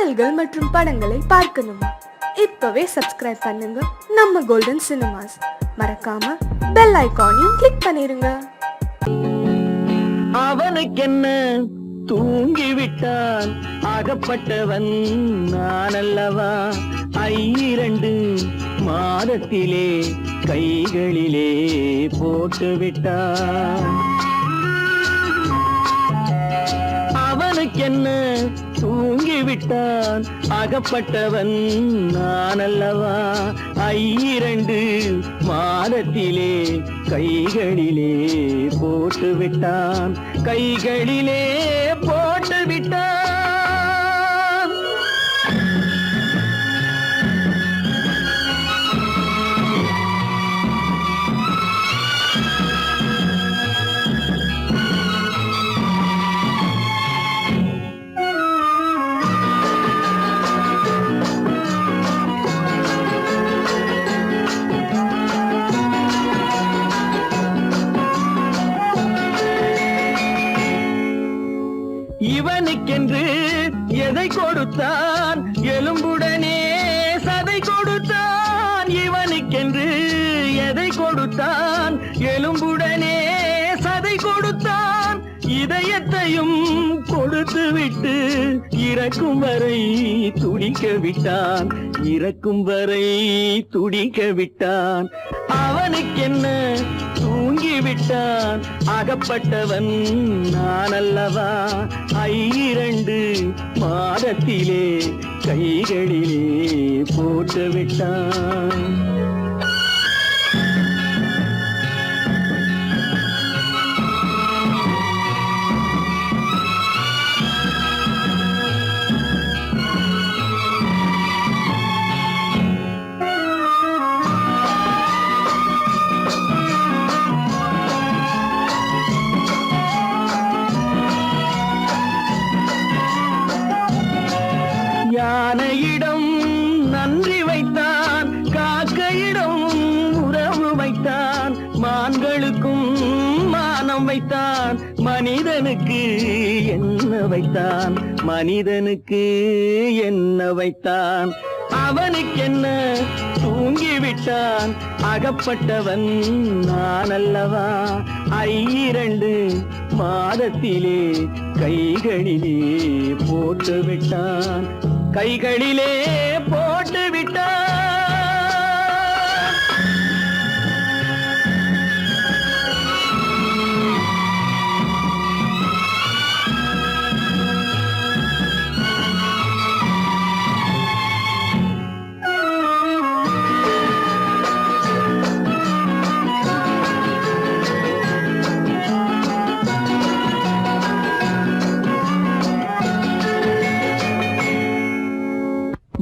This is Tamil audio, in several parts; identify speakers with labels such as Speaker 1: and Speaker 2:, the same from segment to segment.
Speaker 1: பாடல்கள் மற்றும் படங்களை பார்க்கணுமா? இப்பவே சப்ஸ்கிரைப் பண்ணுங்க நம்ம கோல்டன் சினிமாஸ். மறக்காம பெல் ஐகானையும் கிளிக் பண்ணிருங்க.
Speaker 2: அவனுக்கென்ன தூங்கிவிட்டான், அகப்பட்டவன் நான் அல்லவா? 2 மாதத்திலே கைகளிலே போட்டுவிட்டான். அவனுக்கென்ன தூங்கிவிட்டான், அகப்பட்டவன் நான் அல்லவா? 2 மாதத்திலே கைகளிலே போட்டுவிட்டான், கைகளிலே போட்டுவிட்டான். இவனுக்கென்று எதை கொடுத்தான், எலும்புடனே சதை கொடுத்தான். இவனுக்கென்று எதை கொடுத்தான், எலும்புடனே சதை கொடுத்தான். இதயத்தையும் கொடுத்து விட்டு இறக்கும் வரை துடிக்க விட்டான், இறக்கும் வரை துடிக்க விட்டான். அவனுக்கென்ன தூங்கிவிட்டான், அகப்பட்டவன் நான் அல்லவா? 2 மாதத்திலே கைகளிலே போட்டுவிட்டான். யானையிடம் நன்றி வைத்தான், காக்கையிடம் உறவு வைத்தான். மான்களுக்கும் மானம் வைத்தான், மனிதனுக்கு என்ன வைத்தான், மனிதனுக்கு என்ன வைத்தான். அவனுக்கென்ன தூங்கிவிட்டான், அகப்பட்டவன் நான் அல்லவா? 2 மாதத்திலே கைகளிலே போட்டுவிட்டான், கைகளிலே போட்டுவிட்டான்.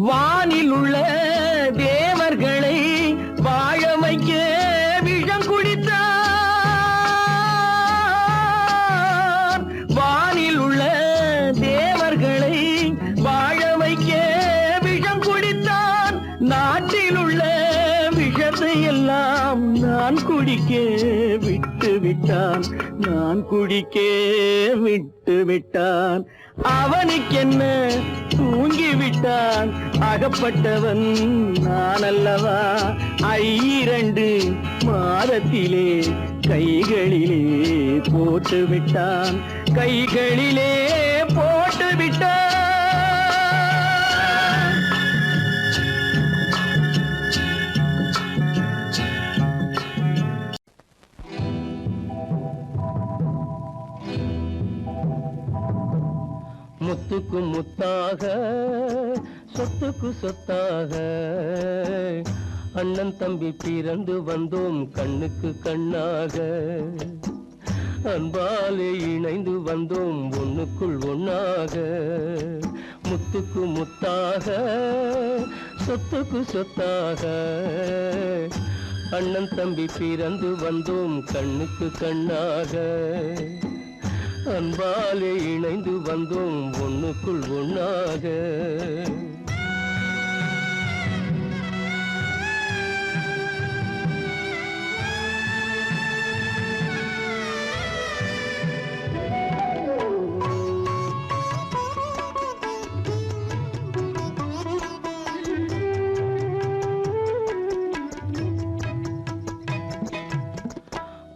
Speaker 2: வானில் உள்ள தேவர்களை வாழ வைக்க விஷம் குடித்தான். வானில் உள்ள தேவர்களை வாழ வைக்க விஷம் குடித்தான். நாட்டில் உள்ள விஷத்தை எல்லாம் நான் குடிக்க விட்டு விட்டான், நான் குடிக்க விட்டு விட்டான். அவனுக்கென்ன தூங்கிவிட்டான், அகப்பட்டவன் நான் அல்லவா? 2 மாதத்திலே கைகளிலே போட்டுவிட்டான், கைகளிலே போட்டுவிட்டான். முத்துக்கு முத்தாக, சொத்துக்கு சொத்தாக, அண்ணன் தம்பி பிறந்து வந்தோம் கண்ணுக்கு கண்ணாக. அன்பாலே இணைந்து வந்தோம் ஒண்ணுக்குள் ஒண்ணாக. முத்துக்கு முத்தாக, சொத்துக்கு சொத்தாக, அண்ணன் தம்பி பிறந்து வந்தோம் கண்ணுக்கு கண்ணாக. அன்பாலே இணைந்து வந்தோம் ஒண்ணுக்குள் ஒண்ணாக.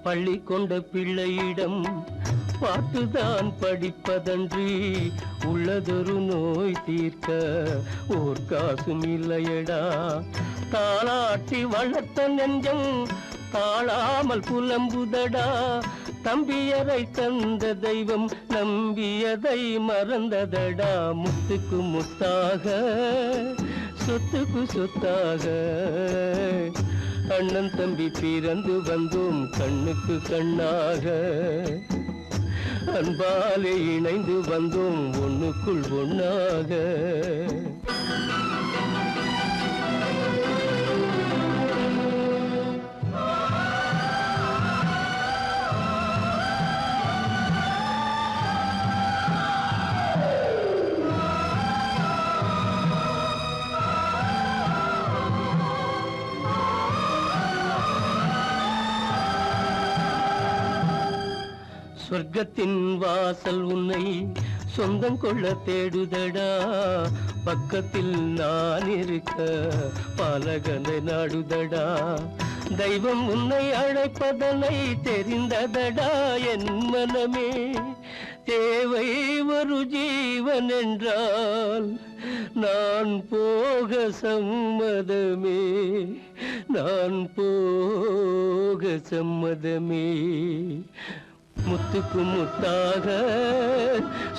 Speaker 2: பள்ளி கொண்ட பிள்ளையிடம் பாட்டுதான் படிப்பதன்றி உள்ளதொரு நோய் தீர்க்க ஓர் காசும் இல்லையடா. தாளாட்டி வளர்த்த நெஞ்சம் தாழாமல் புலம்புதடா. தம்பியரை தந்த தெய்வம் நம்பியதை மறந்ததடா. முத்துக்கு முத்தாக சொத்துக்கு சொத்தாக அண்ணன் தம்பி பிறந்து வந்தோம் கண்ணுக்கு கண்ணாக. அன்பாலே இணைந்து வந்தோம் ஒண்ணுக்குள் ஒண்ணாக. சொர்க்கத்தின் வாசல் உன்னை சொந்தம் கொள்ள தேடுதடா. பக்கத்தில் நான் இருக்க பாலகனை நாடுதடா. தெய்வம் உன்னை அழைப்பதனை தெரிந்ததடா என் மனமே. தேவை ஒரு ஜீவன் என்றால் நான் போக சம்மதமே. நான் போக சம்மதமே. முத்துக்கு முத்தாக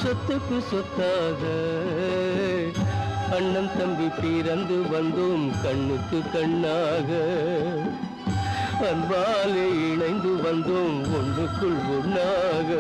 Speaker 2: சொத்துக்கு சொத்தாக அண்ணன் தம்பி பிறந்து வந்தோம் கண்ணுக்கு கண்ணாக. அன்பாலே இணைந்து வந்தோம் ஒன்றுக்குள் ஒண்ணாக.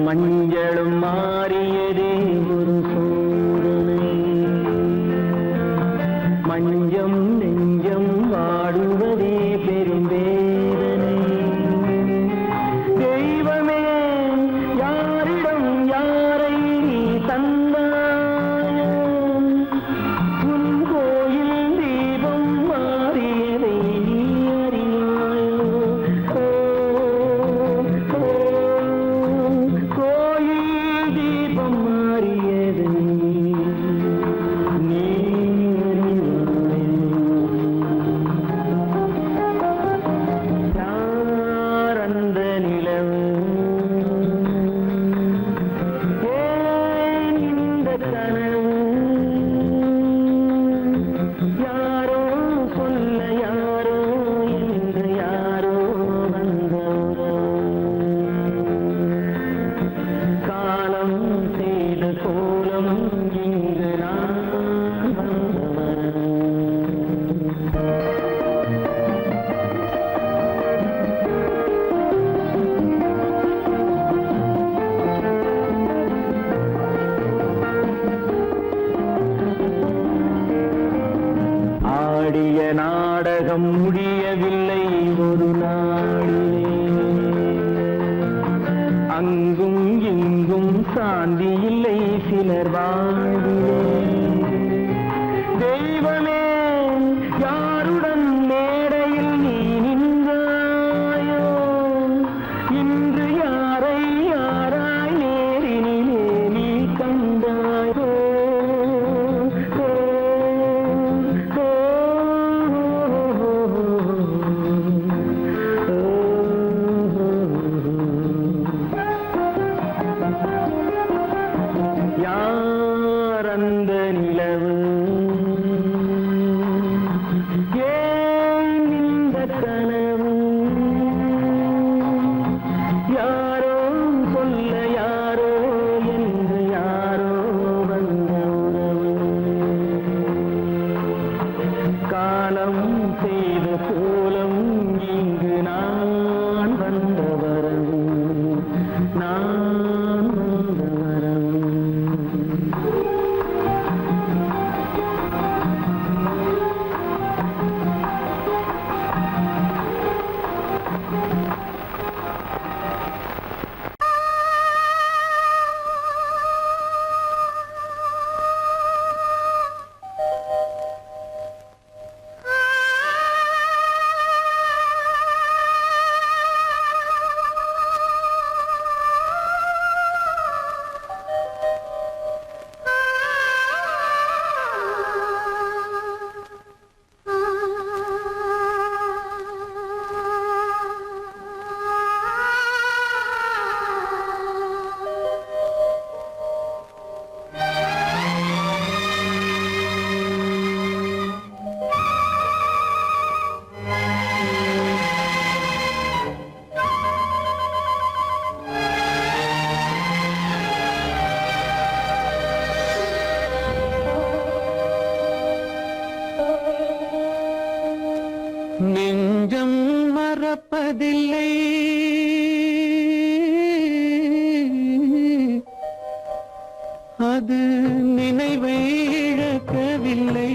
Speaker 2: மஞ்சளும் மாறியதே ஒரு சோதனை. மஞ்சம் நெஞ்சம் வாடுவதே பெரும் வேதனை. தெய்வமே யாரிடம் யாரை நீ தந்தாயோ? உன் கோயில் தீபம் மாறியதை நீ அறியாயோ? கோயில் தீபம்
Speaker 3: அங்கும் இங்கும் சாந்தி இல்லை சிலர் வாழ்விலே. தெய்வமே யாருடன் மேடையில் நீ நின்றாயோ, இன்று யாரை யாராய் நேரினிலே நீ கண்டாயோ. யார் அந்த நிலவு, ஏன் இந்த கனவு, யாரோ சொல்ல யாரோ என்று யாரோ வந்த உறவு. காலம் செய்த கோலம் இங்கு நான் வந்த வரவு, நான் வந்த வரவு. நெஞ்சம் மறப்பதில்லை, அது நினைவை இழக்கவில்லை.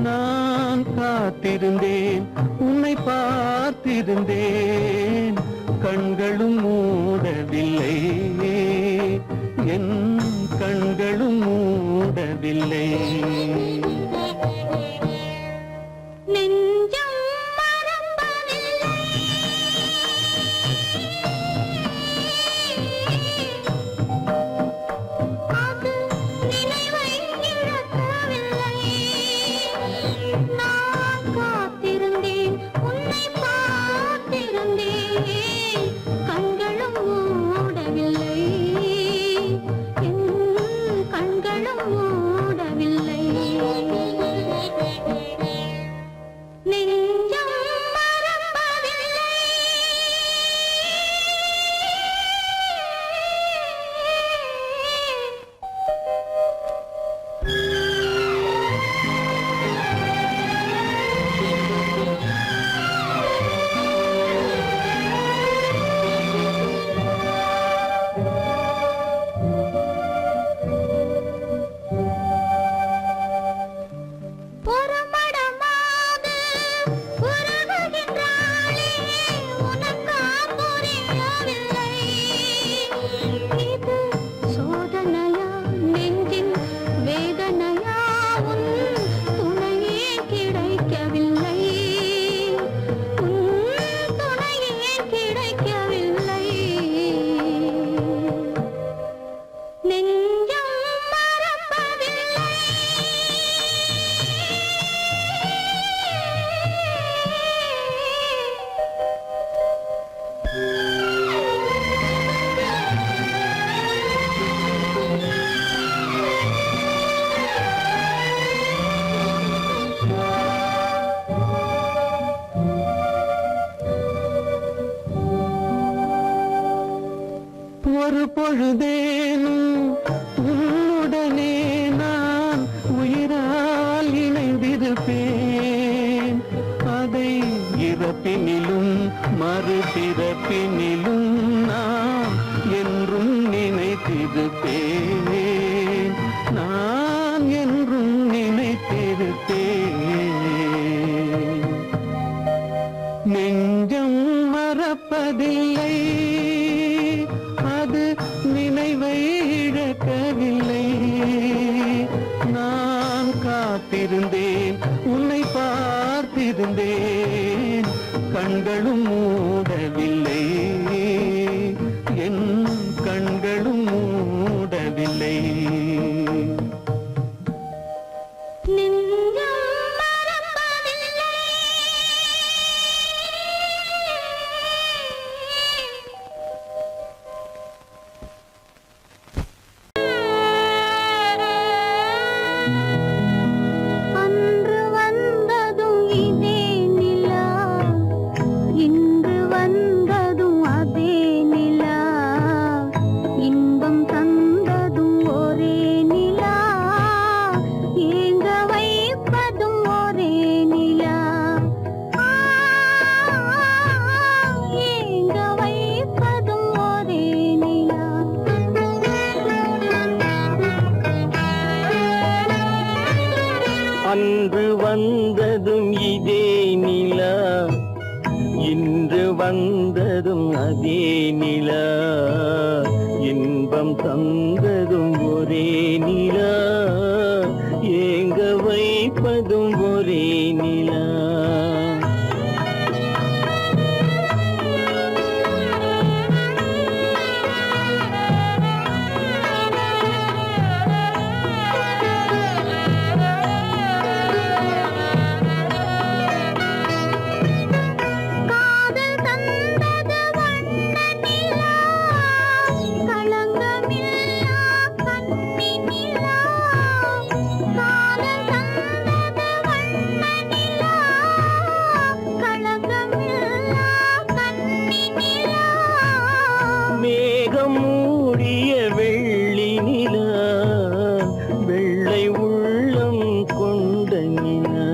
Speaker 3: நான் காத்திருந்தேன், உன்னை பார்த்திருந்தேன், கண்களும் மூடவில்லை, என் கண்களும் மூடவில்லை. ஒரு பொழுதேனும் உன்னுடனே நான் உயிரால் இணைந்திருப்பேன். அதை இறப்பினிலும் மறுபிறப்பினிலும் நான் என்றும் நினைத்திருப்பேன், நான் என்றும் நினைத்திருப்பேன். நெஞ்சம் மறப்பதில்லை, நிலா இன்பம் தந்ததும் ஒரே நிலா ஏங்க வைப்பதும் ஒரே நிலா மேகம் மூடிய வெள்ளி நிலா வெள்ளை உள்ளம் கொண்ட நிலா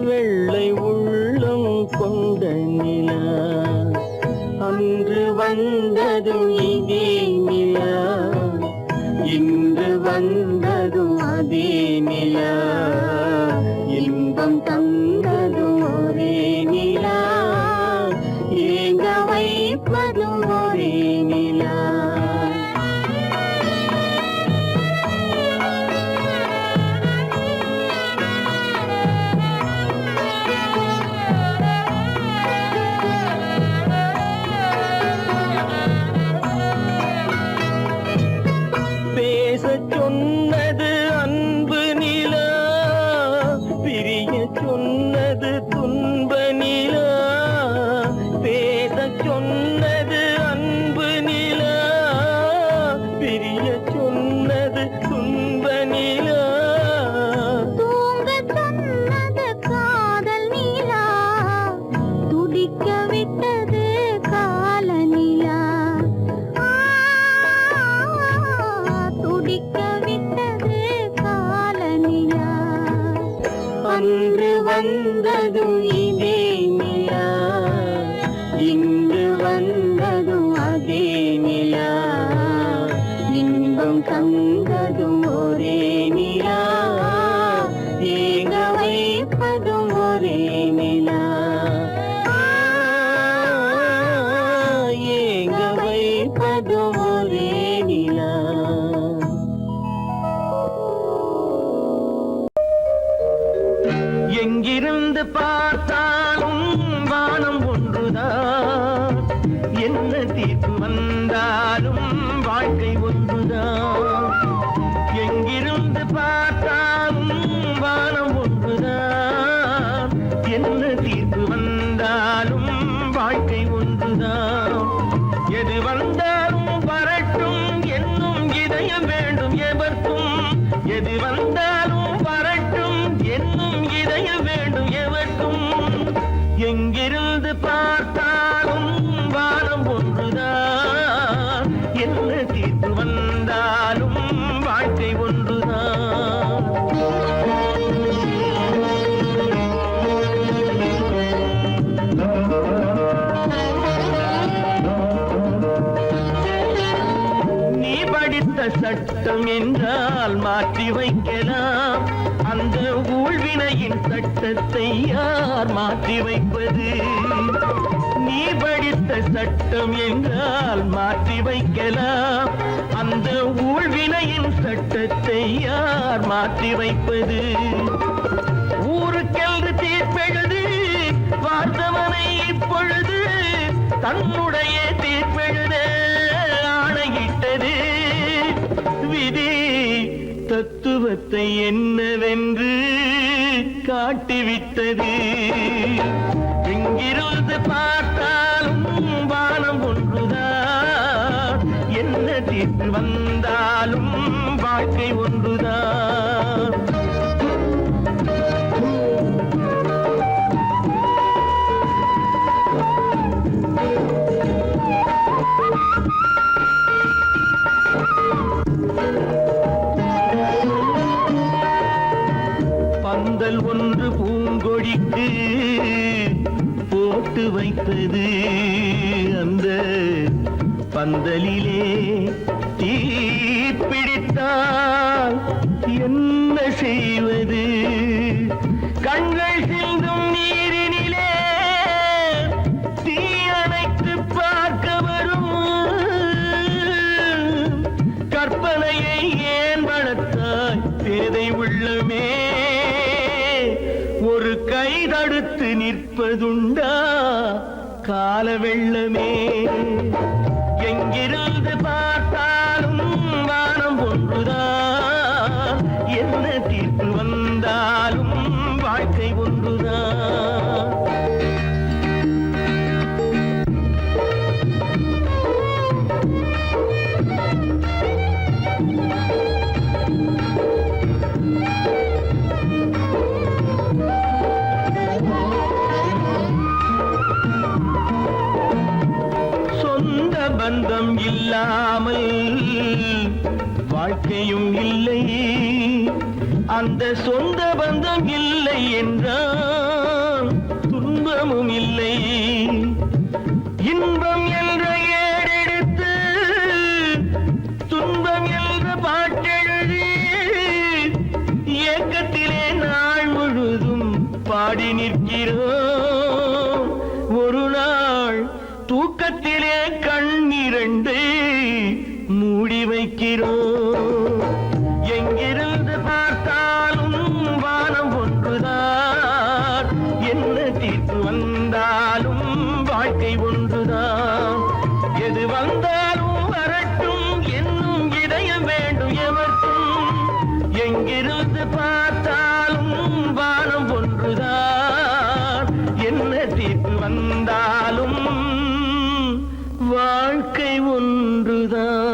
Speaker 3: வெள்ளை உள்ளம் கொண்ட நிலா அன்று வந்ததும் இதே நிலா இன்று வந்ததும் அதே நிலா இன்பம் தந்ததும் ஒரே நிலா ஏங்க வைப்பதும் ஒரே நிலா பேசச் சொன்னது அன்பு நிலா பிரிய சொன்னது துன்ப நிலா பேசச் சொன்னது அன்பு நிலா பிரிய சொன்னது துன்ப நிலா
Speaker 4: தூங்கச் சொன்னது காதல் நிலா துடிக்க விட்டது கால நிலா துடிக்க விட்டது கால நிலா
Speaker 3: அன்று வந்ததும் இதே நிலா இன்று வந்ததும் அதே நிலா இன்பம் தந்ததும் ஒரே நிலா ஏங்க வைப்பதும் ஒரே நிலா ஏங்க வைப்பதும் ஒரே நிலா எங்கிருந்து பார்த்தாலும் வானம் ஒன்றுதான் என்ன தீர்ப்பு வந்தாலும் வாழ்க்கை ஒன்றுதான் எங்கிருந்து பார்த்தாலும் வானம் ஒன்றுதான் என்ன தீர்ப்பு வந்தாலும் வாழ்க்கை ஒன்றுதான் எது வந்தாலும் வரட்டும் என்னும் இதயம் வேண்டும் எவர்க்கும் எது வந்தாலும் வரட்டும் என்னும் இதயம் வேண்டும் எவர்க்கும் எங்கிருந்து பார்த்தாலும் வானம் ஒன்றுதான் என்ன தீர்ப்பு வந்தாலும் வாழ்க்கை ஒன்றுதான் நீ படித்த சட்டம் என்றால் மாற்றி வைக்கலாம் அந்த ஊழ்வினையின் சட்டத்தை யார் மாற்றி வைப்பது நீ படித்த சட்டம் என்றால் மாற்றி வைக்கலாம் அந்த ஊழ்வினையின் சட்டத்தை யார் மாற்றி வைப்பது ஊருக்கென்று தீர்ப்பெழுது பார்த்தவனை இப்பொழுது தன்னுடைய தீர்ப்பெழுத ஆணையிட்டது விதி தத்துவத்தை என்னவென்று காட்டிவிட்டது எங்கிருந்து பார்த்தாலும் வானம் ஒன்றுதான் என்ன தீர்ப்பு வந்தாலும் வாழ்க்கை ஒன்றுதான் பந்தல் ஒன்று பூங்கொடிக்கு போட்டு வைத்தது அந்த பந்தலிலே தீ பிடித்தால் என்ன செய்வது கண்கள் சிந்தும் நீரினிலே தீ வெள்ளமே ஒரு கை தடுத்து நிற்பதுண்டா கால வெள்ளமே எங்கிருந்து பார்த்தாலும் வானம் ஒன்றுதான் என்ன தீர்ப்பு வந்தாலும் வாழ்க்கை ஒன்றுதான் சொந்த பந்தம் இல்லாமல் வாழ்க்கையும் இல்லை அந்த சொந்த பந்தம் இல்லை என்றால் துன்பமும் இல்லை இன்பம் என்ற ஏடெடுத்து துன்பம் என்ற பாட்டெழுதி ஏக்கத்திலே நாள் முழுதும் பாடி நிற்கிறோம் ஒரு நாள் தூக்கத்திலே கண்ணிரண்டு மூடி வைக்கிறோம் எங்கிருந்து பார்த்தாலும் வானம் ஒன்றுதான் என்ன தீர்ப்பு வந்தாலும் வாழ்க்கை ஒன்றுதான் எது வந்தாலும் வரட்டும் என்னும் இதயம் வேண்டும் எவர்க்கும் எங்கிருந்து பார்த்தாலும் வானம் ஒன்றுதான் என்ன தீர்ப்பு வந்தாலும் வாழ்க்கை ஒன்றுதான்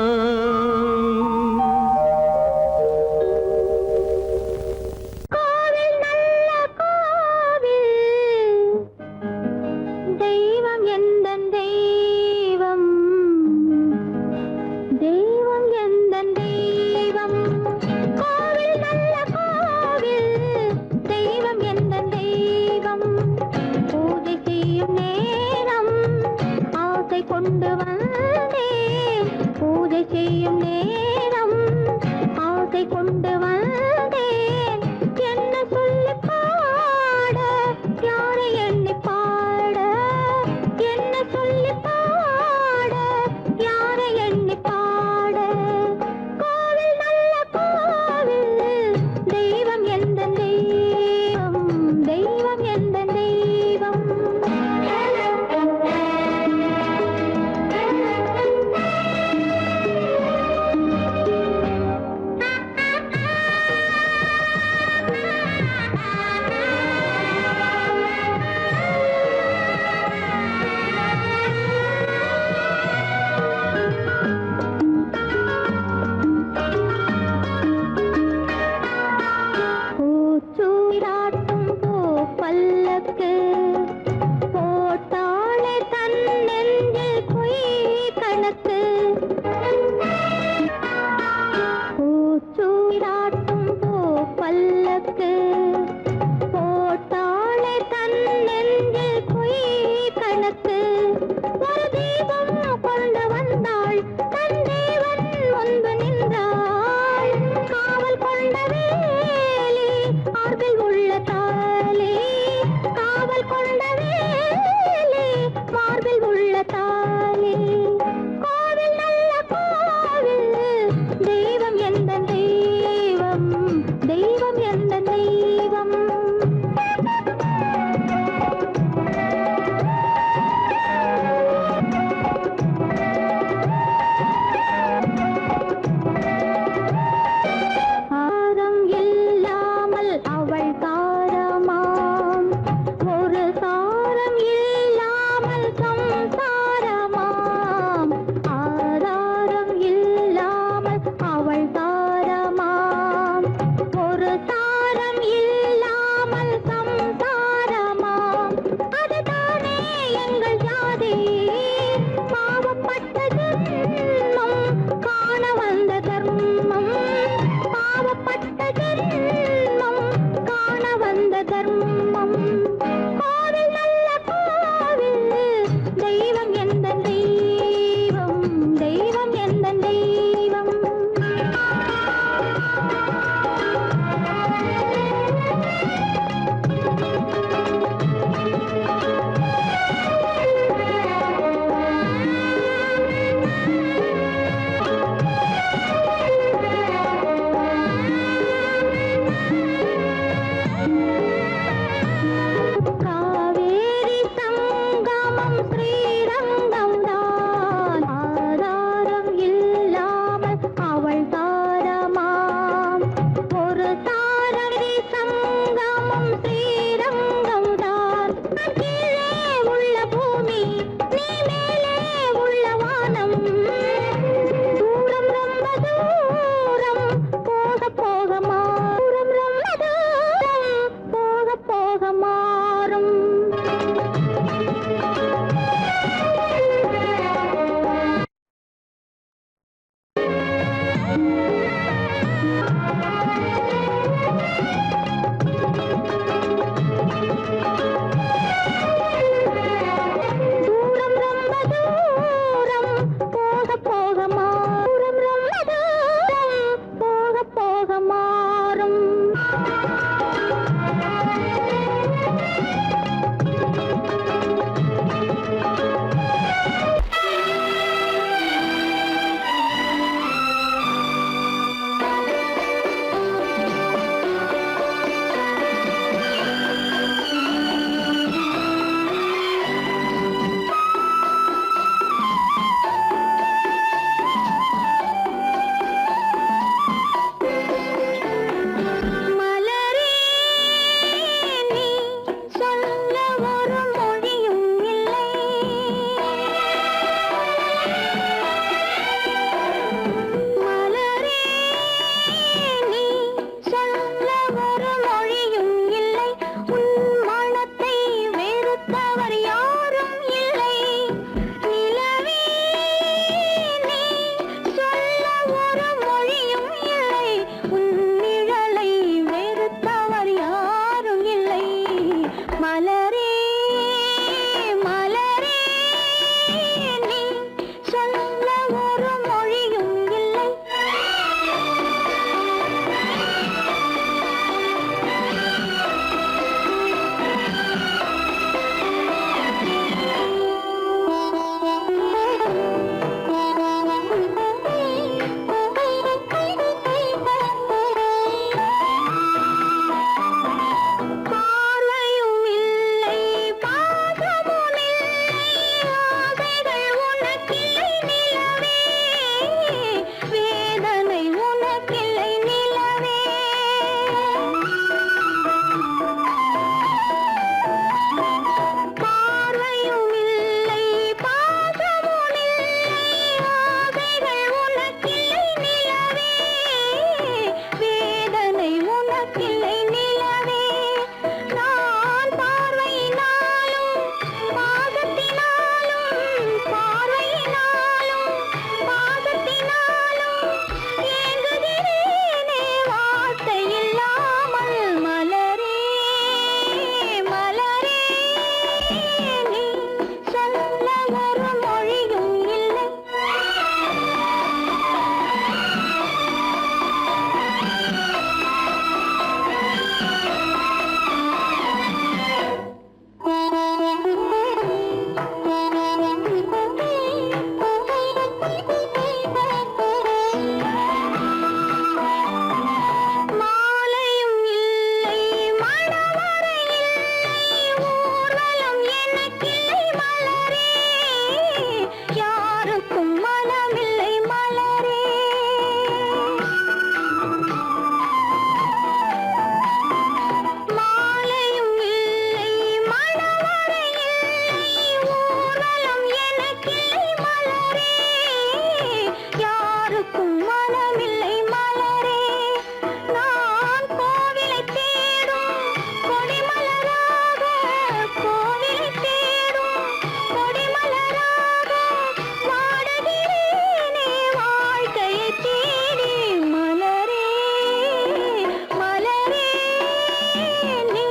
Speaker 4: கோவில் நல்ல கோவில் தெய்வம் எந்தன் தெய்வம் தெய்வம் எந்தன் தெய்வம் கோவில் நல்ல கோவில் தெய்வம் எந்தன் தெய்வம் பூஜை செய்யும் நேரம் ஆசை கொண்டு வந்தேன் பூஜை செய்யும் நேரம் ஆசை கொண்டு வந்தேன் என்ன சொல்லி பாட யாரை எண்ணி பாட என்ன சொல்லி பாட யாரை எண்ணி பாட கோவில் நல்ல கோவில் தெய்வம் எந்த தெய்வம் தெய்வம் எந்த தெய்வம் பார்வையினாலும் பாசத்தினாலும் ஏங்குகிறேனே வார்த்தை இல்லாமல் மலரே மலரே நீ சொல்ல ஒரு மொழியும் இல்லை மாலையும் இல்லை மணவரை இல்லை ஊர்வலம் எனக்கில்லை மலரே யாருக்கும் மனமில்லை மலரே மாலையும் இல்லை மணவரை இல்லை ஊர்வலம் எனக்கில்லை மலரே யாருக்கும் மனமில்லை மலரே நான் கோவிலை தேடும் கொடிமலராக கோவிலை தேடும் கொடிமலராக வாடுகிறேனே வாழ்க்கையை தேடி மலரே மலரே நீ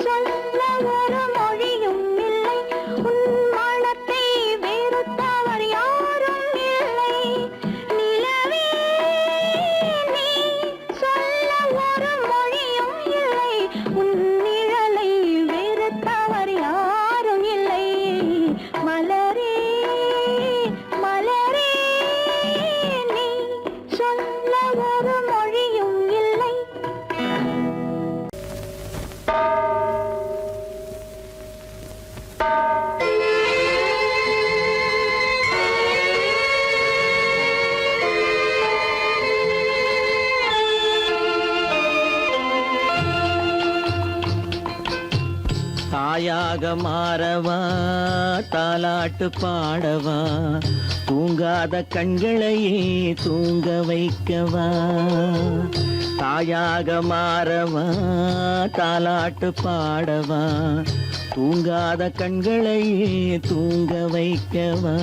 Speaker 4: சொல்ல ஒரு மொழியும் இல்லை உன் மனத்தை வெறுத்தவர் யாரும் இல்லை நிலவே நீ சொல்ல ஒரு மொழியும் இல்லை உன் நிழலை வெறுத்தவர் யாரும் இல்லை மலரே மலரே நீ சொல்ல ஒரு மொழியும் இல்லை
Speaker 3: தாயாக மாறவா தாலாட்டு பாடவா தூங்காத கண்களையே தூங்க வைக்கவா தாயாக மாறவா தாலாட்டு பாடவா தூங்காத கண்களையே தூங்க வைக்கவா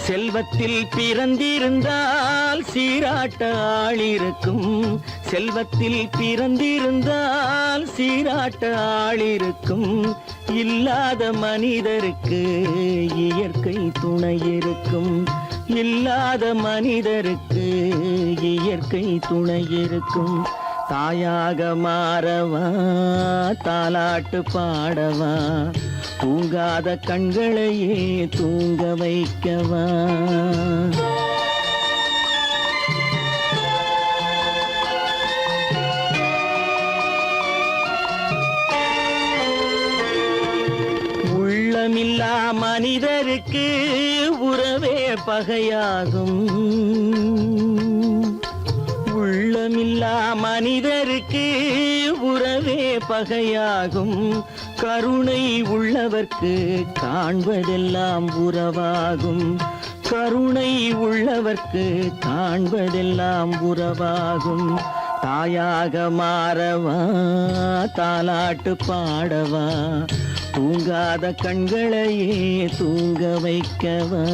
Speaker 3: செல்வத்தில் பிறந்திருந்தால் சீராட்ட ஆள் இருக்கும் செல்வத்தில் பிறந்திருந்தால் சீராட்ட ஆள் இருக்கும் இல்லாத மனிதருக்கு இயற்கை துணை இருக்கும் இல்லாத மனிதருக்கு இயற்கை துணை இருக்கும் தாயாக மாறவா தாலாட்டு பாடவா தூங்காத கண்களையே தூங்க வைக்கவா உள்ளமில்லா மனிதருக்கு உறவே பகையாகும் உள்ளமில்லா மனிதருக்கு உறவே பகையாகும் கருணை உள்ளவர்க்கு காண்பதெல்லாம் உறவாகும் கருணை உள்ளவர்க்கு காண்பதெல்லாம் உறவாகும் தாயாக மாறவா தாலாட்டு பாடவா தூங்காத கண்களையே தூங்க வைக்கவா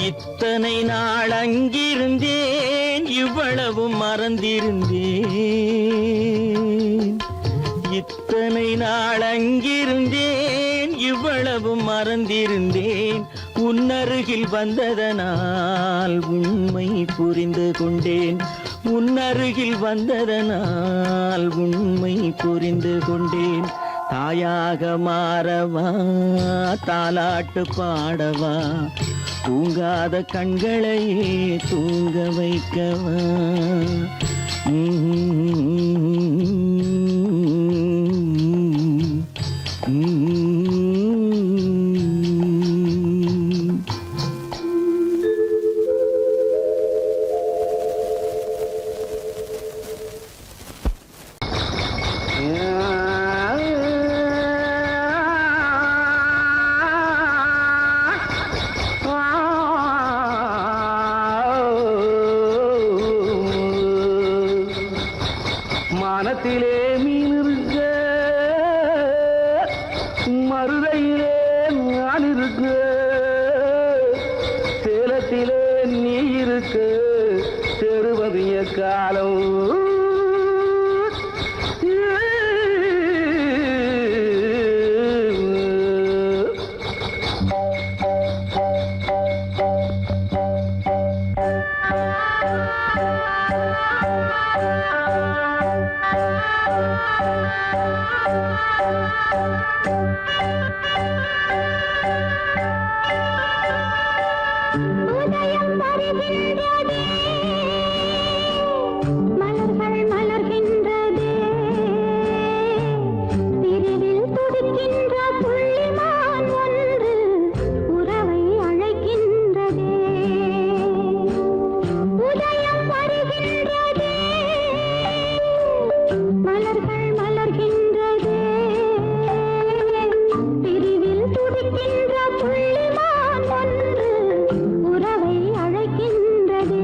Speaker 3: இத்தனை நாள் அங்கிருந்தேன் இவ்வளவு மறந்திருந்தேன் இத்தனை நாள் அங்கிருந்தேன் இவ்வளவு மறந்திருந்தேன் உன்னருகில் வந்ததனால் உண்மை புரிந்து கொண்டேன் உன்னருகில் வந்ததனால் உண்மை புரிந்து கொண்டேன் தாயாக மாறவா தாலாட்டு பாடவா தூங்காத கண்களையே தூங்க வைக்கவா மானத்திலே மீன் இருக்க, மருதையிலே நான் இருக்க, சேலத்திலே நீ இருக்க, தெருவதிய காலம்
Speaker 4: உதயம் வருகின்றதே, மலர்கள் மலர்கின்றதே, பிரிவில் துடிக்கின்ற புள்ளிமான் ஒன்று உறவை அழைக்கின்றதே. உதயம் வருகின்றதே, மலர்கள் மலர்கின்றதே, பிரிவில் துடிக்கின்ற புள்ளிமான் ஒன்று உறவை அழைக்கின்றதே.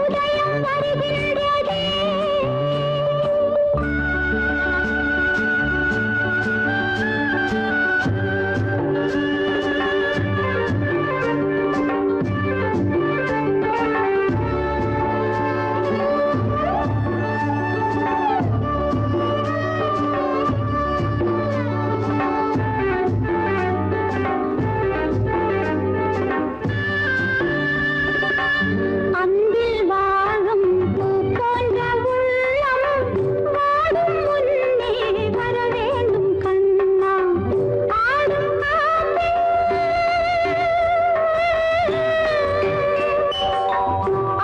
Speaker 4: உதயம் வருகின்றதே. அன்பில் வாழும் பூ போன்ற உள்ளம் வாடும் முன்னே வர வேண்டும் கண்ணா. ஆடும் காற்றே,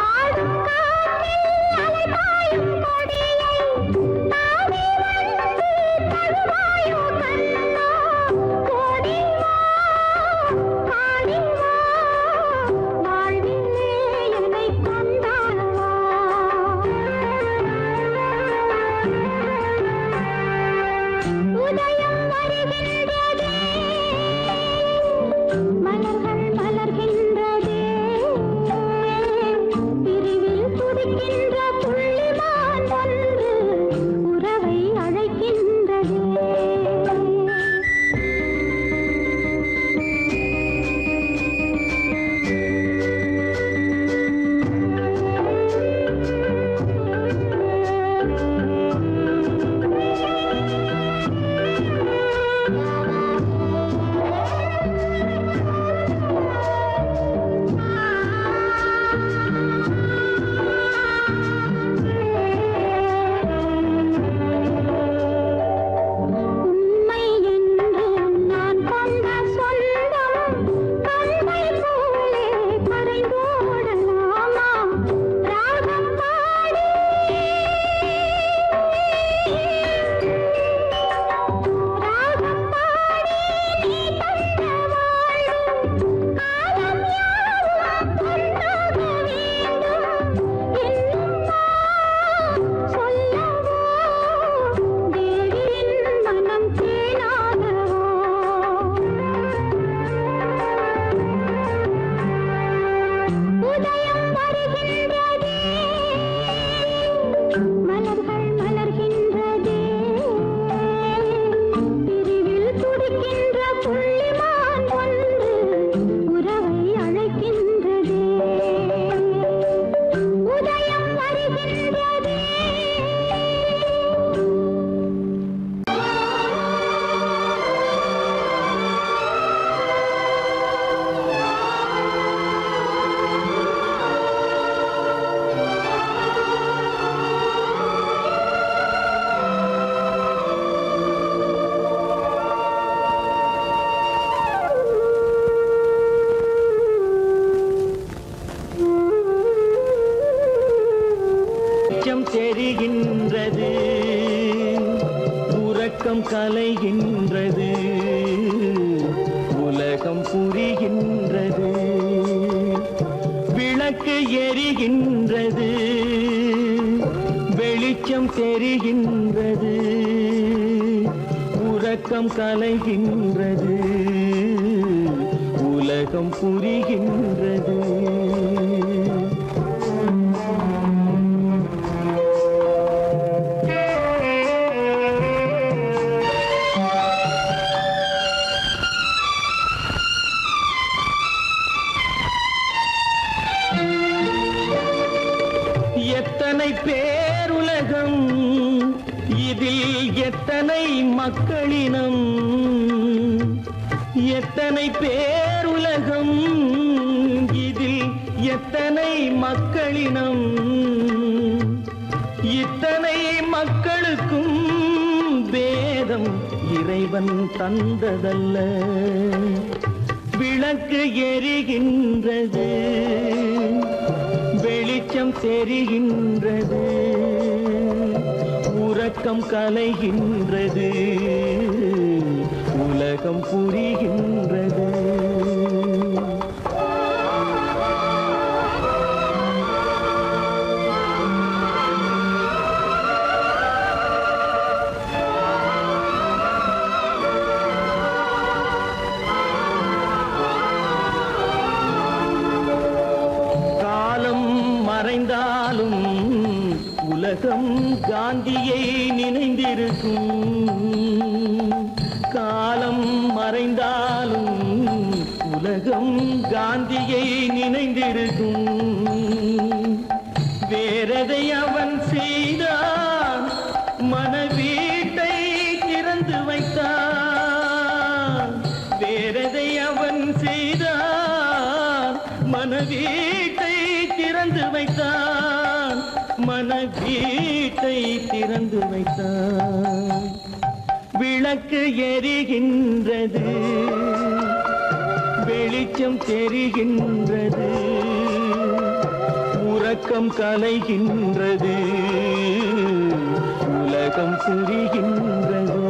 Speaker 4: ஆடும் காற்றே, அலைபாயும் கொடியை தாவி வந்து தழுவாயோ கண்ணா. ஓடி வா, ஆடி வா, வாழ்விலே என்னை கொண்டாடவா. உதயம் வருகின்றதே, மலர்கள் மலர்கின்றதே, பிரிவில் துடிக்கின்ற புள்ளிமான் ஒன்று உறவை அழைக்கின்றதே. உண்மை என்று நான் கொண்ட சொந்தம் கண்மை போலே கரைந்தோடலாமா. ராகம் பாடி, ராகம் பாடி நீ தந்த வாழ்வு காலம் யாவும் கொண்டாட வேண்டும். இன்னும் நான் சொல்லவோ, தேவியின் மனம் கேளாதவோ. உதயம் வருகின்றதே, மலர்கள் மலர்கின்றதே, பிரிவில் துடிக்கின்ற புள்ளிமான் ஒன்று உறவை அழைக்கின்றதே. உதயம் வருகின்றதே.
Speaker 3: வெளிச்சம் தெரிகின்றது, உறக்கம் கலைகின்றது, உலகம் புரிகின்றது, விளக்கு எரிகின்றது, வெளிச்சம் வெளிச்சம் தெரிகின்றது, உறக்கம் கலைகின்றது, உலகம் புரிகின்றது. எத்தனை பேருலகம், இதில் எத்தனை மக்களினம், எத்தனை பேருலகம், இதில் எத்தனை மக்களினம், இத்தனை மக்களுக்கும் வேதம் இறைவன் தந்ததல்ல. விளக்கு எரிகின்றது, வெளிச்சம் தெரிகின்றது, உறக்கம் கலைகின்றது, உலகம் புரிகின்றது. மறைந்தாலும் உலகம் காந்தியை நினைந்திருக்கும். காலம் மறைந்தாலும் உலகம் காந்தியை நினைந்திருக்கும். வேறதை அவன் செய்தான், மனவீட்டை திறந்து வைத்தான். வேறதை அவன் செய்தான், மனவீட்டை திறந்து வைத்தான், மனவீட்டை திறந்து வைத்தான். விளக்கு எரிகின்றது, வெளிச்சம் தெரிகின்றது, உறக்கம் கலைகின்றது, உலகம் புரிகின்றது.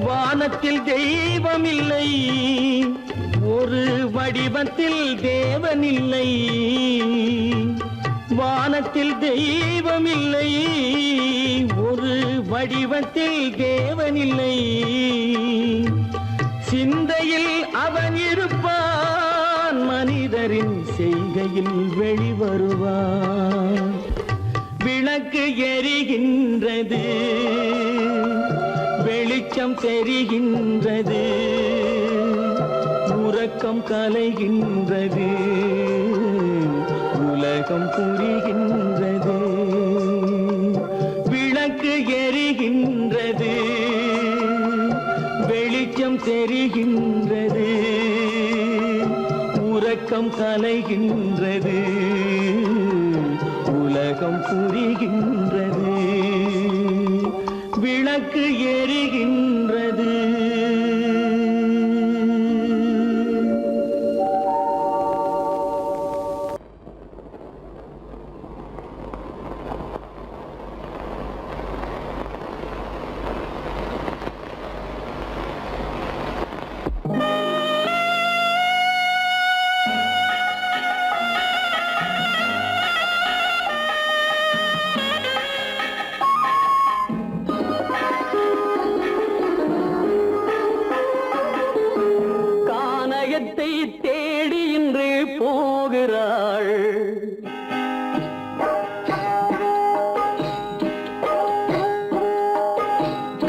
Speaker 3: வானத்தில் தெய்வம் இல்லை, ஒரு வடிவத்தில் தேவன் இல்லை. வானத்தில் தெய்வம் இல்லை, ஒரு வடிவத்தில் தேவன் இல்லை. சிந்தையில் அவன் இருப்பான், மனிதரின் செய்கையில் வெளிவருவான். விளக்கு எரிகின்றது, வெளிச்சம் தெரிகின்றது, உறக்கம் கலைகின்றது, உலகம் புரிகின்றது. விளக்கு எரிகின்றது, வெளிச்சம் தெரிகின்றது, உறக்கம் கலைகின்றது, உலகம் புரிகின்றது. விளக்கு எரிகின்றது. தேடி இன்று போகிறாள்,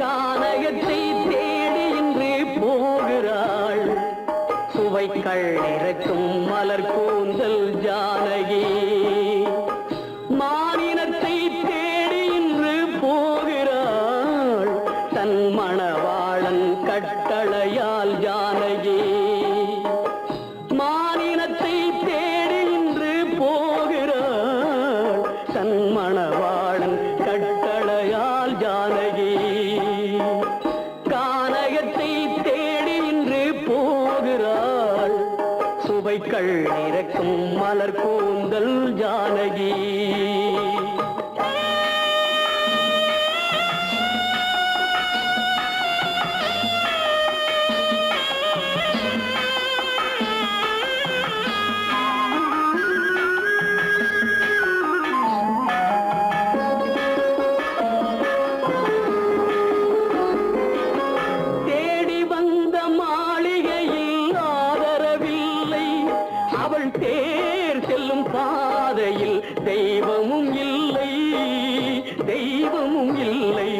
Speaker 3: கானகத்தை தேடி இன்று போகிறாள். சுவைக்கள் இறக்கும் மலர் கூந்தல் ஜானகி, மானினத்தை தேடி இன்று போகிறாள். தன் மணவாளன் கட்டளையால் ஜானகி, மானினத்தை தேடி இன்று போகிறாள். தன் மணவாளன் கட்டளையால் ஜானகி, கானகத்தை தேடி இன்று போகிறாள். சுவைக்க தெய்வமும் இல்லை, தெய்வமும் இல்லை.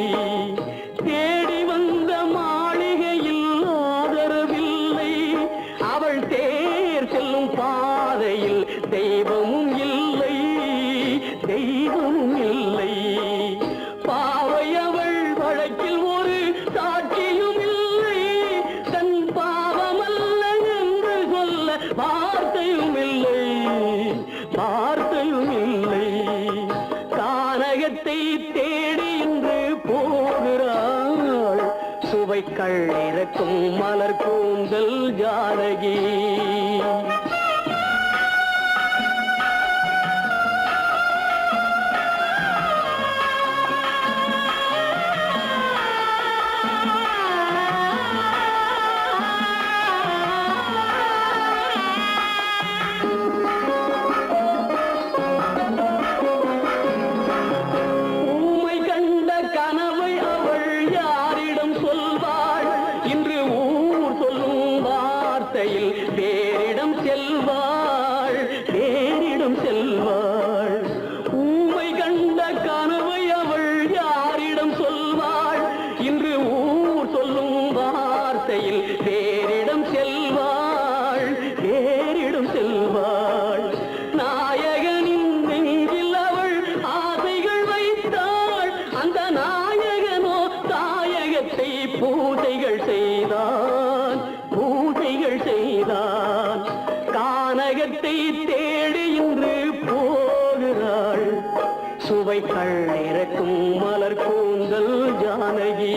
Speaker 3: தேடி வந்த மாளிகையில் ஆதரவில்லை, அவள் தேர் செல்லும் பாதையில் தெய்வமும் இல்லை, தெய்வமும் இல்லை. பாவை அவள் வழக்கில் ஒரு சாட்சியும் இல்லை, தன் பாவமல்ல என்று சொல்ல வார்த்தையும் இல்லை, வார்த்தையும் இல்லை. கானகத்தை தேடி இன்று போகிறாள், சுவைக்கள் இறக்கும் மலர் கூந்தல் ஜானகி. வேறிடம் செல்வாள், வேறிடம் செல்வாள். ஊமை கண்ட கனவை அவள் யாரிடம் சொல்வாள், இன்று ஊர் சொல்லும் வார்த்தையில் வேறிடம் செல்வாள், வேறிடம் செல்வாள். நாயகனின் நெஞ்சில் அவள் ஆசைகள் வைத்தாள், அந்த நாயகனோ தாயகத்தை பூஜைகள் செய்தான், பூஜைகள் செய்தான். கானகத்தை தேடி இன்று போகிறாள், சுவைக்கள் இறக்கும் மலர் கூந்தல் ஜானகி.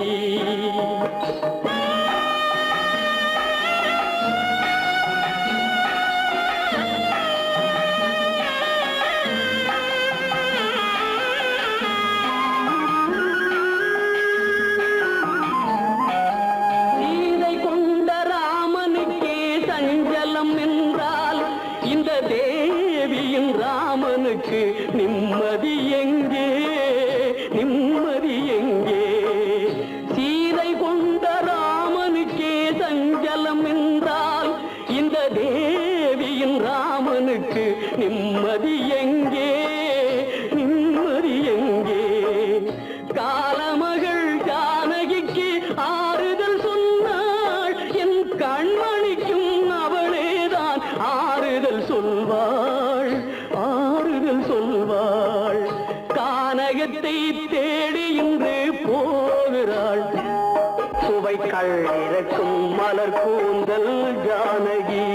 Speaker 3: ராமனுக்கு நிம்மதி எங்கே, நிம்மதி எங்கே? சீதை கொண்ட ராமனுக்கே சஞ்சலம் என்றால் இந்த தேவியின் ராமனுக்கு நிம்மதி எங்கே, நிம்மதி எங்கே? காலமகள் ஜானகிக்கு ஆறுதல் சொன்னாள், என் கண்மணிக்கும் அவளேதான் ஆறுதல் சொல்வாள், ஆறுதல் சொல்வாள். கானகத்தை தேடி இன்று போகிறாள், சுவைக்கள் இறக்கும் மலர் கூந்தல் ஜானகி.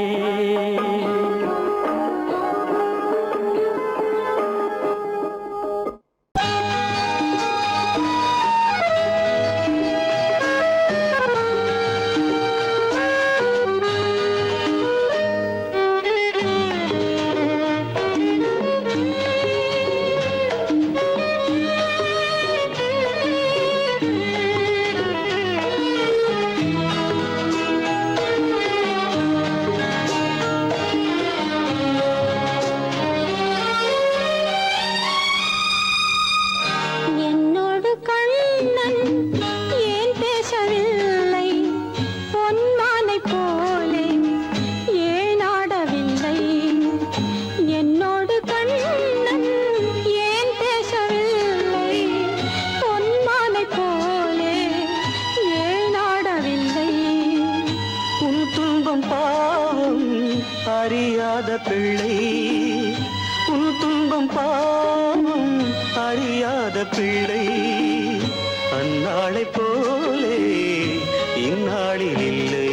Speaker 3: அறியாத பிள்ளை, உன் துன்பம் பாவம் அறியாத பிள்ளை. அந்நாளை போலே இந்நாளில் இல்லை.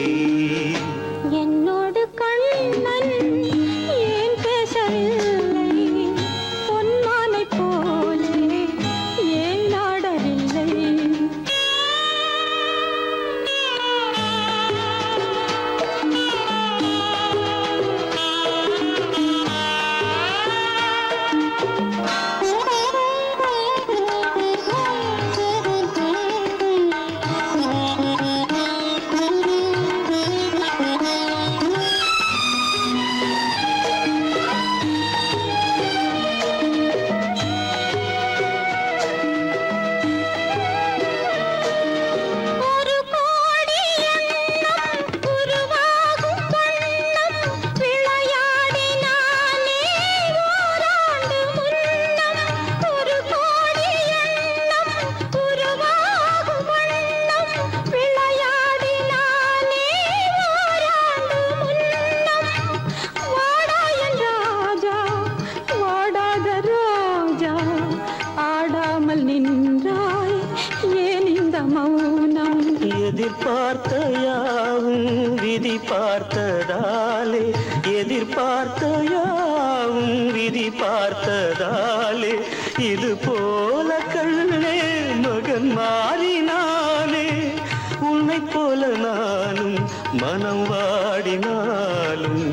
Speaker 4: என்னோடு கண்ணன் ஏன் பேசவில்லை, பொன்மானை போலே ஏன் நாடவில்லை?
Speaker 3: எதிர்பார்த்த யாவும் விதி பார்த்ததாலே எதிர்பார்த்த யாவும் விதி பார்த்ததாலே இது போல கண்ணே மகன் மாறினானே உன்னை போல நானும் மனம் வாடினாலும்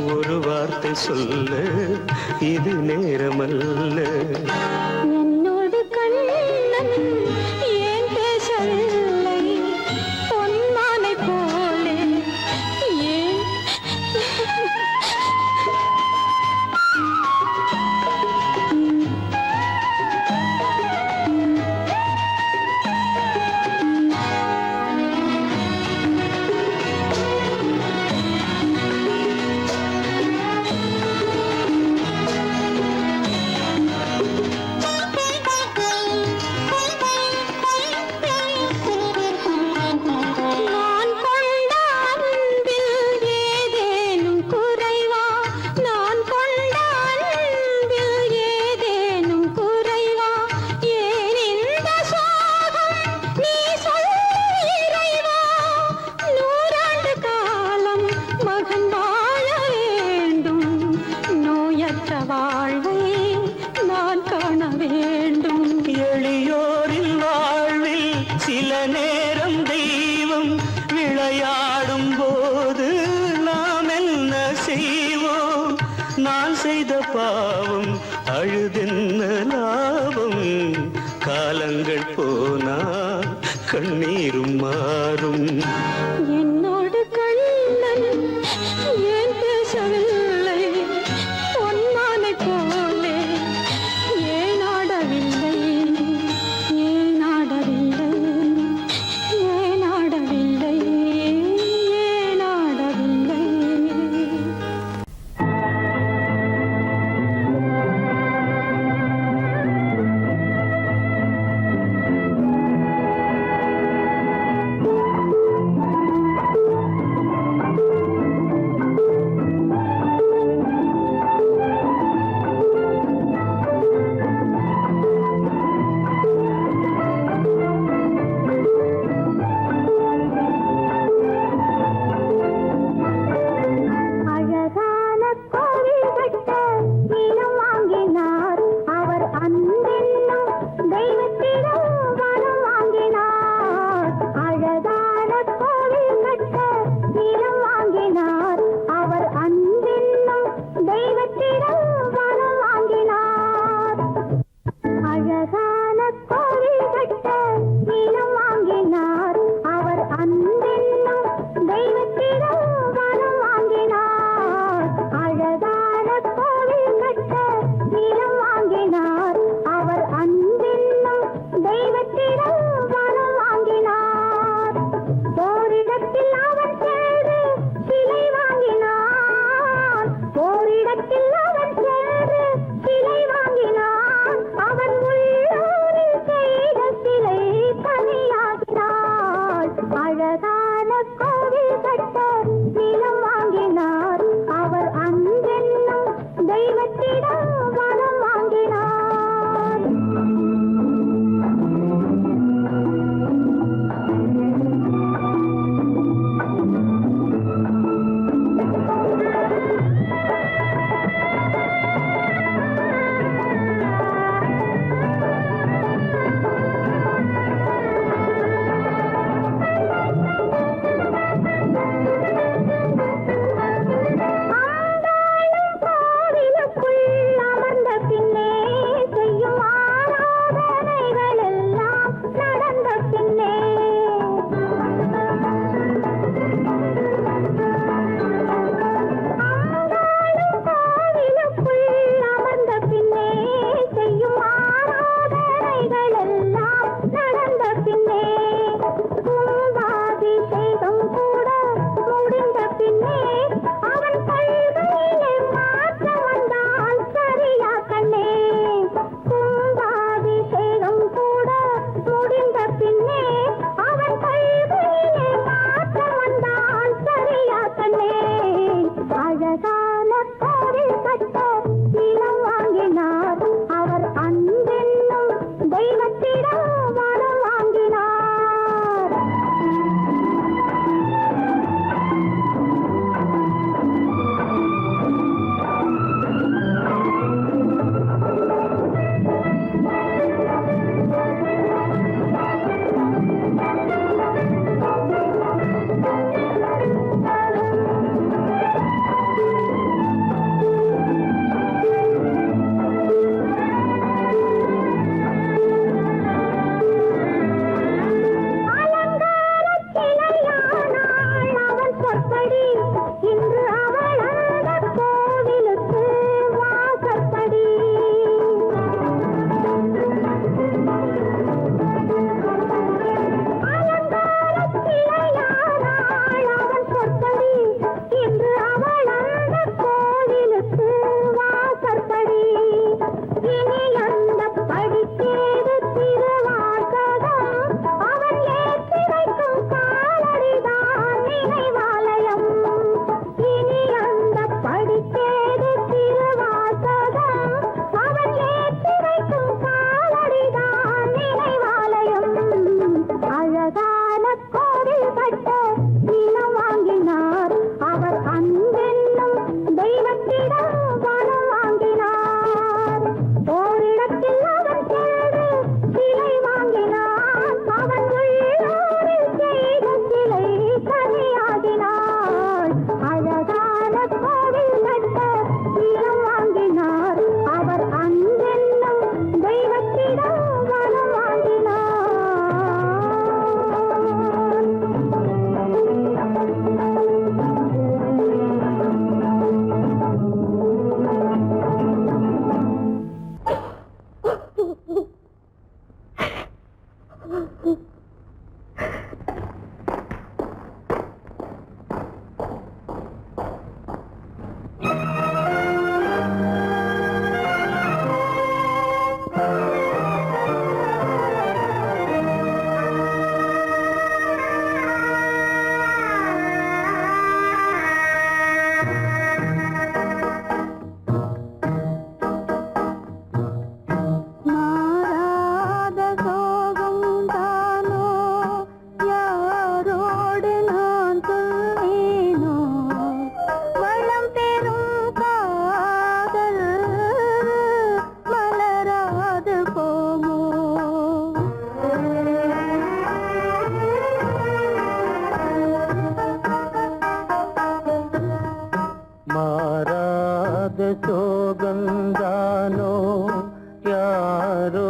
Speaker 3: ஒரு வார்த்தை சொல்ல இது நேரமல்ல.
Speaker 4: என்னோடு கண்ணன் ஏன் பேசவில்லை பொன்மானை போலே ஏன் நான் கொண்ட அன்பில் ஏதேனும் குறைவா நான் கொண்ட அன்பில் ஏதேனும் குறைவா ஏன் இந்த சோகம் நீ சொல் இறைவா நூறாண்டு காலம் மகன் வாழ வேண்டும் நோயற்ற வாழ்வை நான் காண வேண்டும்.
Speaker 3: எளியோரின் வாழ்வில் சில நேரம் தெய்வம் விளையாடும் போது நாம் என்ன செய்வோம்? நான் செய்த பாவம் அழுதென்ன லாபம்? காலங்கள் போனா கண்ணீரும் மாறும்.
Speaker 4: என்னோடு கண்ணன் ஏன் பேசவில்லை பொன்மானை போலே ஏன் ஆடவில்லை ஏன் ஆடவில்லை ஏன் ஆடவில்லை ஏன் ஆடவில்லை.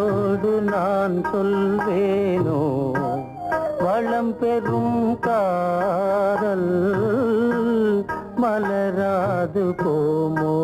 Speaker 3: மனதோடு நான் சொல்வேனோ வளம் பெறும் காதல் மலராது போமோ.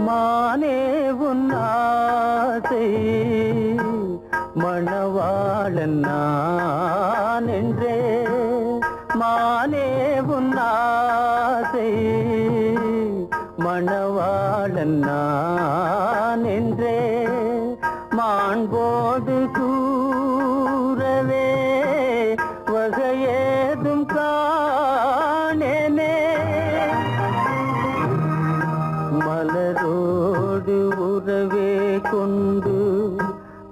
Speaker 3: மானே உன் ஆசை மணவாளன் நான் என்றே, மானே உன் ஆசை மணவாளன் நான் என்றே மாண்போடு கூறவே வகையேதும் காணேனே. மலரோடு உறவே கொண்டு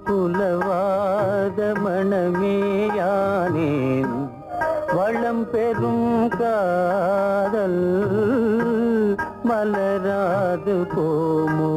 Speaker 3: புலவாத மணமேயானேன் வளம் பெறும் காதல் மலராது போமோ.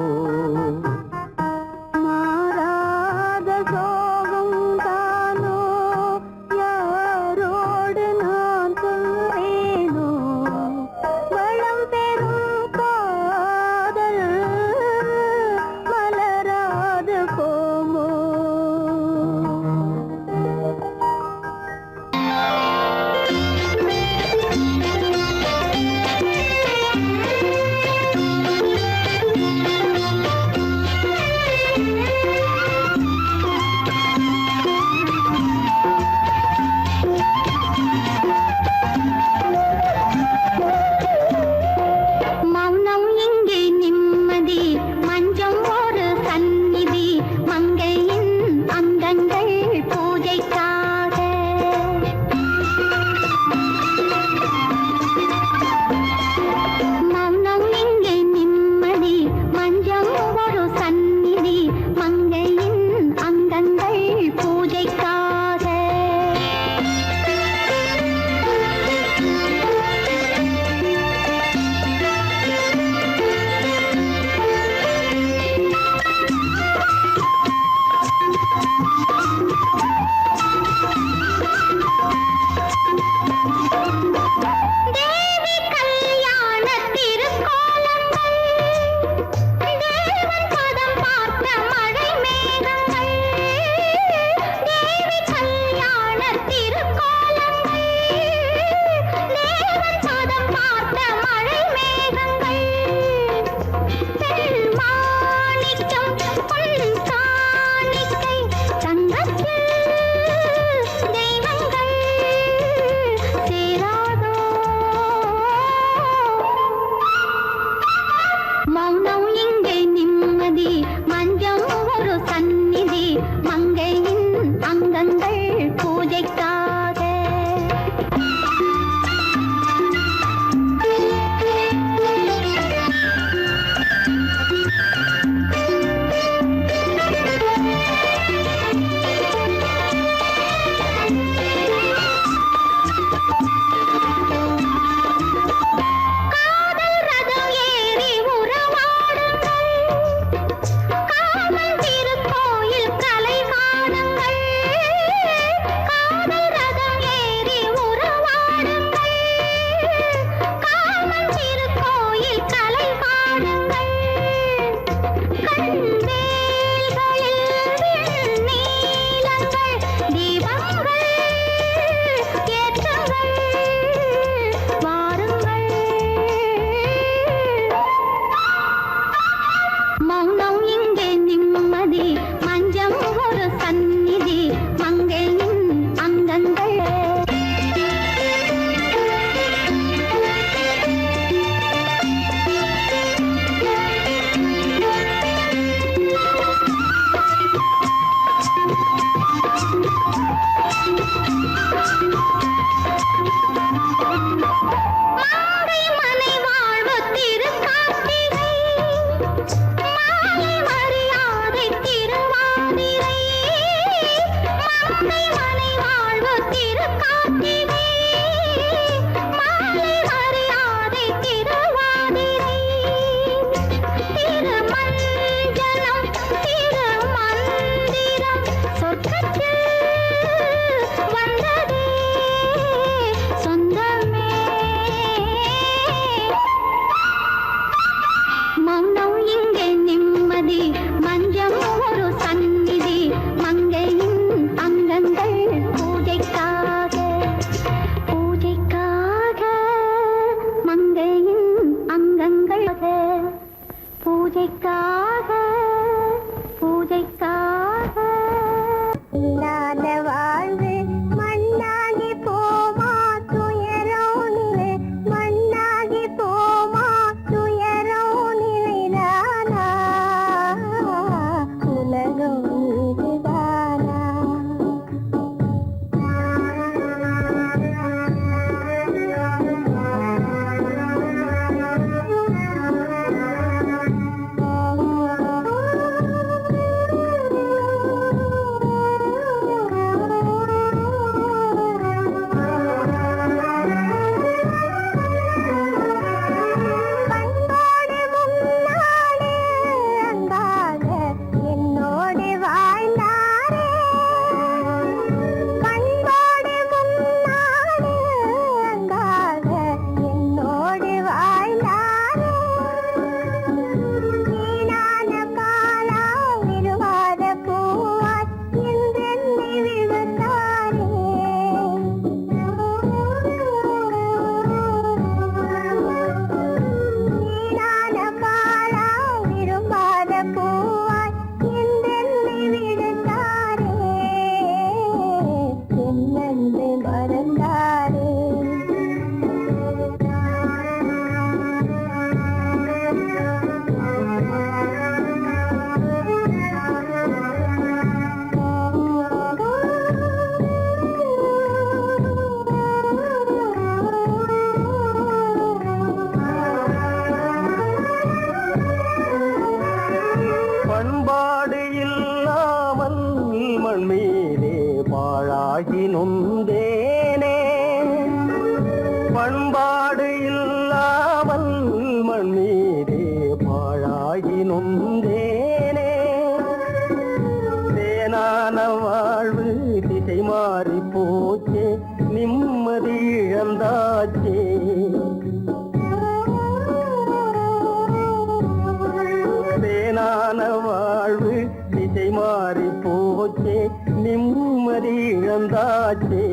Speaker 3: வந்தாச்சே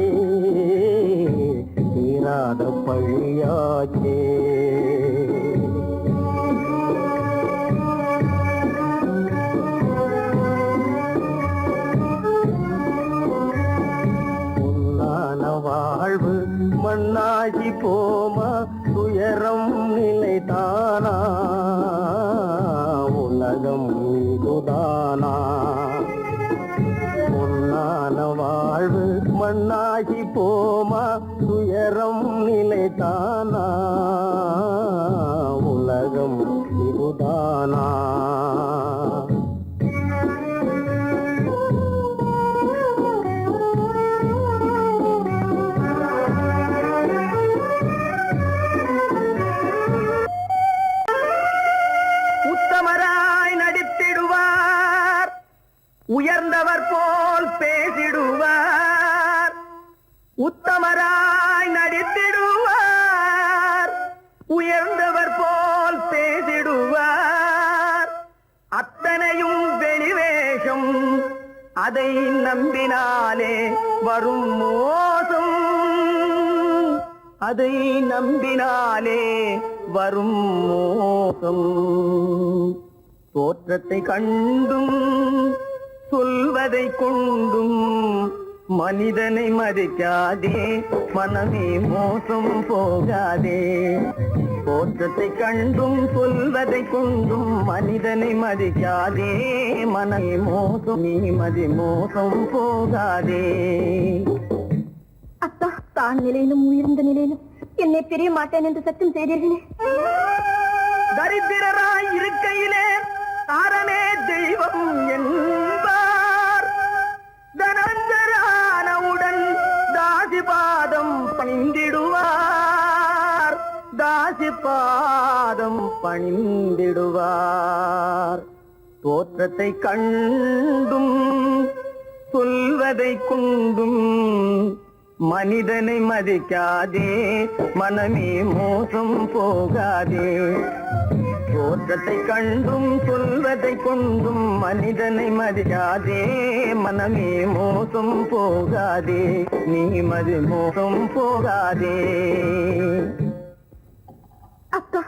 Speaker 3: தீராத பழியாச்சே. வாழ்வு மண்ணாகி போமா துயரம் நிலைதானா உலகம் இதுதானா. பொன்னான வாழ்வு மண்ணாகி போமா துயரம் நிலைதானா உலகம் இதுதானா.
Speaker 5: உயர்ந்தவர் போல் பேசிடுவார், உத்தமராய் நடித்திடுவார். உயர்ந்தவர் போல் பேசிடுவார், அத்தனையும் வெளிவேஷம். அதை நம்பினாலே வரும் மோசம், அதை நம்பினாலே வரும் மோசம். தோற்றத்தை கண்டும் சொல்வதை கொண்டும் மனிதனை மதிக்காதே மனமே மோசம் போகாதே. தோற்றத்தை கண்டும் சொல்வதை கொண்டும் மனிதனை மதிக்காதே மனமே மோசம் நீ மோசம் போகாதே.
Speaker 4: அத்தா, தான் நிலையிலும் உயர்ந்த நிலையிலும் என்னை பிரிய மாட்டேன் என்று சத்தியம் செய்தீர்களே.
Speaker 5: தரித்திரராய் இருக்கையிலே தாரமே தெய்வம் என்பார். தனஞ்சரானவுடன் தாசி பாதம் பணிந்திடுவார், தாசி பாதம் பணிந்திடுவார். தோற்றத்தை கண்டும் சொல்வதை கொண்டும் மனிதனை மதிக்காதே மனமே மோசம் போகாதே. தோற்றத்தை கண்டும் சொல்வதை கொண்டும் மனிதனை மதிக்காதே மனமே மோசம் போகாதே நீ மோசம் போகாதே.
Speaker 4: அக்கா,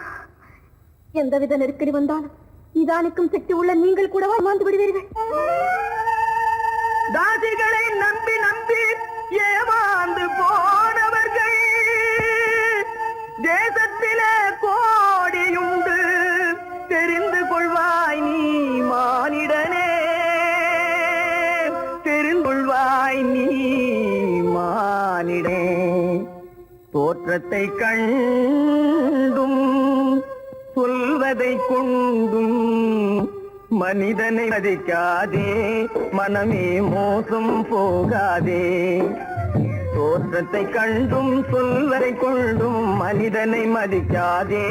Speaker 4: எந்தவித நெருக்கடி வந்தாலும் நிதானிக்கும் சக்தி உள்ள நீங்கள் கூடவா மாந்து விடுவீர்கள்?
Speaker 5: தாசிகளை நம்பி நம்பி ஏமாந்து போனவர்கள் தேசத்திலே கோடியுண்டு தெரிந்து கொள்வாய் நீ மானிடனே, தெரிந்து கொள்வாய் நீ மானிடனே. தோற்றத்தை கண்டும் சொல்வதை கொண்டும் மனிதனை மதிக்காதே மனமே மோசம் போகாதே. தோற்றத்தை கண்டும் சொல்வதை கொண்டும் மனிதனை மதிக்காதே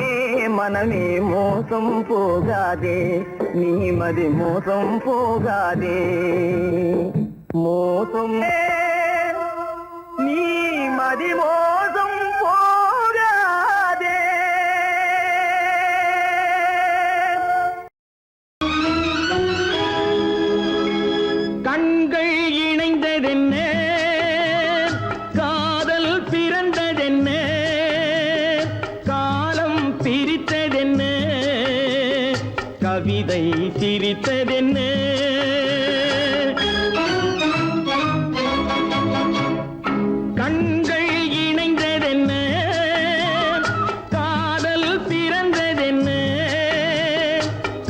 Speaker 5: மனமே மோசம் போகாதே நீ மோசம் போகாதே. மோசம் நீ மோசம் போகாதே. கண்கள் இணைந்ததென்ன, காதல் பிறந்ததென்ன, காலம் பிரித்ததென்ன, கவிதை சிரித்ததென்ன. கண்கள் இணைந்ததென்ன, காதல் பிறந்ததென்ன,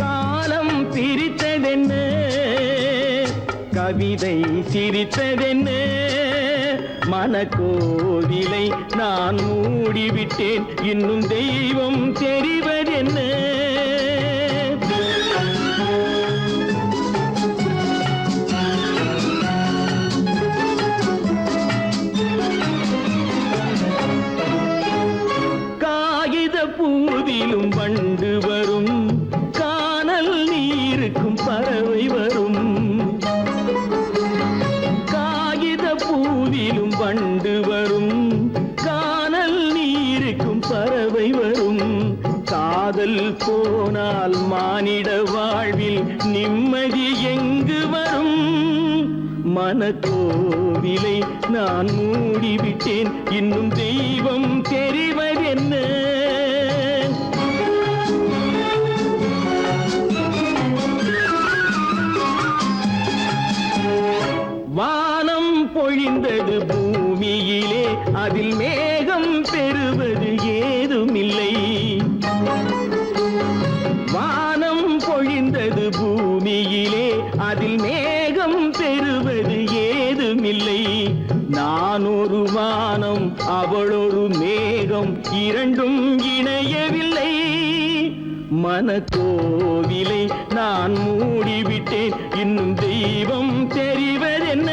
Speaker 5: காலம் பிரித்ததென்ன, கவிதை சிரித்ததென்ன. மனக்கோவிலை நான் மூடிவிட்டேன், இன்னும் தெய்வம் தெரிவதென்ன. காகித பூவிலும் வண்டு வரும், கானல் நீருக்கும் பறவை வரும். காகித பூவிலும் வண்டு வரும், கானல் நீருக்கும் பறவை வரும். காதல் போனால் மானிட வாழ்வில் நிம்மதி எங்கு வரும்? மனக்கோவிலை நான் மூடிவிட்டேன், இன்னும் தெய்வம் தெரிவதென்ன? வானம் பொழிந்தது பூமியிலே, அதில் மேகம் பெறுவது ஏதுமில்லை. வானம் பொழிந்தது பூமியிலே, அதில் மேகம் பெறுவது ஏதுமில்லை. நான் ஒரு வானம், அவளொரு மேகம், இரண்டும் இணையவில்லை. மனக்கோவிலை நான் மூடிவிட்டேன், இன்னும் தெய்வம் தெரிவதென்ன?